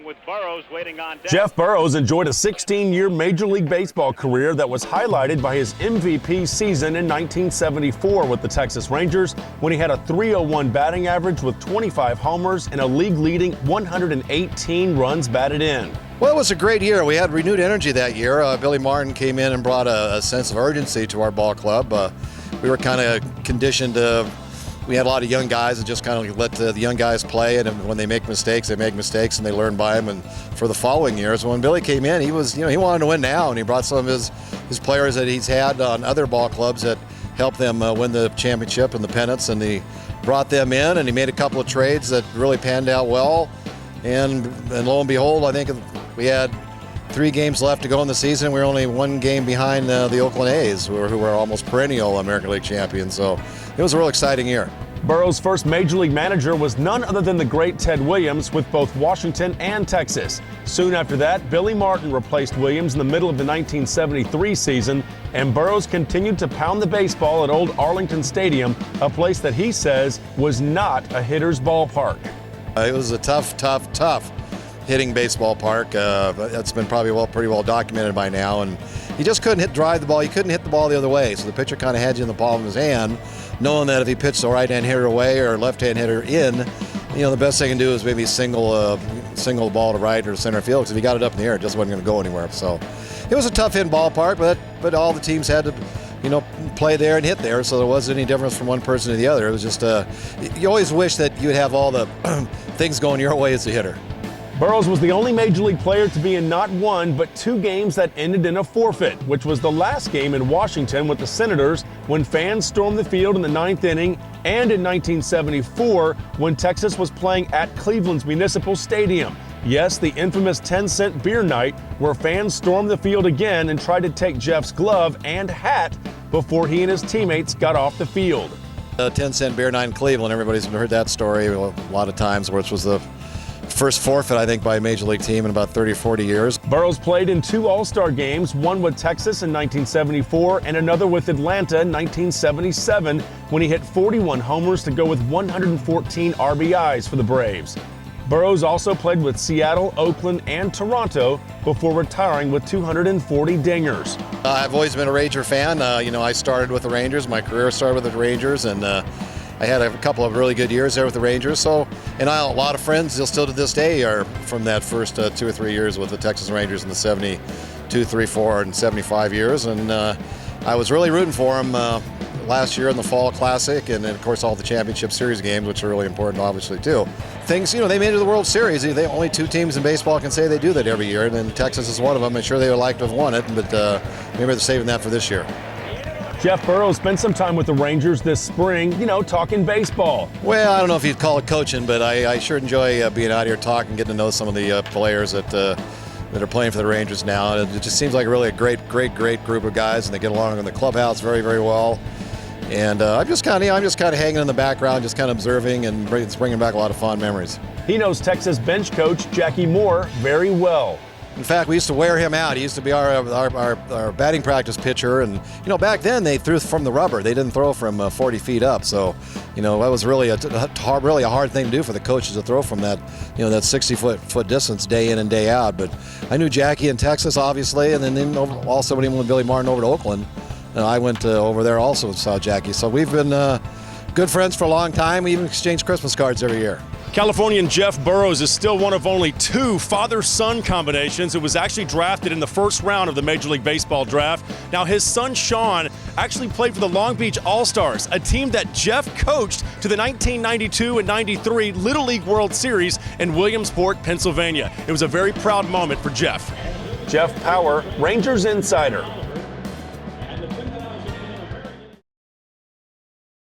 With Burroughs waiting on deck. Jeff Burroughs enjoyed a 16-year Major League Baseball career that was highlighted by his MVP season in 1974 with the Texas Rangers, when he had a .301 batting average with 25 homers and a league-leading 118 runs batted in. Well, it was a great year. We had renewed energy that year. Billy Martin came in and brought a sense of urgency to our ball club. We were kind of conditioned to. We had a lot of young guys that just kind of let the young guys play, and when they make mistakes, they make mistakes, and they learn by them. And for the following years, when Billy came in, he was, he wanted to win now, and he brought some of his players that he's had on other ball clubs that helped them win the championship and the pennants, and he brought them in, and he made a couple of trades that really panned out well. And lo and behold, I think we had 3 games left to go in the season. We were only 1 game behind the Oakland A's, who were almost perennial American League champions. So it was a real exciting year. Burroughs' first Major League manager was none other than the great Ted Williams with both Washington and Texas. Soon after that, Billy Martin replaced Williams in the middle of the 1973 season, and Burroughs continued to pound the baseball at Old Arlington Stadium, a place that he says was not a hitter's ballpark. It was a tough hitting baseball park. That's been probably pretty well documented by now, and he just couldn't drive the ball. He couldn't hit the ball the other way, so the pitcher kind of had you in the palm of his hand, knowing that if he pitched the right-hand hitter away or left-hand hitter in, the best they can do is maybe single the ball to right or center field, because if he got it up in the air, it just wasn't going to go anywhere. So it was a tough hitting ballpark, but all the teams had to play there and hit there, so there wasn't any difference from one person to the other. It was just you always wish that you'd have all the things going your way as a hitter. Burroughs was the only Major League player to be in not 1 but 2 games that ended in a forfeit, which was the last game in Washington with the Senators when fans stormed the field in the 9th inning, and in 1974 when Texas was playing at Cleveland's Municipal Stadium. Yes, the infamous 10-cent beer night, where fans stormed the field again and tried to take Jeff's glove and hat before he and his teammates got off the field. 10-cent beer night in Cleveland, everybody's heard that story a lot of times, which was the first forfeit, I think, by a Major League team in about 30 or 40 years. Burroughs played in 2 All-Star games, one with Texas in 1974 and another with Atlanta in 1977, when he hit 41 homers to go with 114 RBIs for the Braves. Burroughs also played with Seattle, Oakland, and Toronto before retiring with 240 dingers. I've always been a Ranger fan. I started with the Rangers. My career started with the Rangers, and I had a couple of really good years there with the Rangers. So, and a lot of friends still to this day are from that first 2 or 3 years with the Texas Rangers in the 72, 3, 4, and 75 years. And I was really rooting for them last year in the Fall Classic, and then, of course, all the Championship Series games, which are really important, obviously, too. Things, they made it to the World Series. They only 2 teams in baseball can say they do that every year, and then Texas is one of them. I'm sure they would like to have won it, but maybe they're saving that for this year. Jeff Burroughs spent some time with the Rangers this spring, talking baseball. Well, I don't know if you'd call it coaching, but I sure enjoy being out here talking, getting to know some of the players that are playing for the Rangers now. And it just seems like really a great group of guys, and they get along in the clubhouse very, very well. And I'm just kind of hanging in the background, just kind of observing, and it's bringing back a lot of fond memories. He knows Texas bench coach Jackie Moore very well. In fact, we used to wear him out. He used to be our batting practice pitcher, and back then they threw from the rubber. They didn't throw from 40 feet up, so that was really a hard thing to do for the coaches to throw from that that 60-foot distance day in and day out. But I knew Jackie in Texas, obviously, and then also when he went with Billy Martin over to Oakland, and I went over there also and saw Jackie. So we've been good friends for a long time. We even exchange Christmas cards every year. Californian Jeff Burroughs is still one of only 2 father-son combinations who was actually drafted in the first round of the Major League Baseball draft. Now, his son Sean actually played for the Long Beach All-Stars, a team that Jeff coached to the 1992 and 93 Little League World Series in Williamsport, Pennsylvania. It was a very proud moment for Jeff. Jeff Power, Rangers Insider.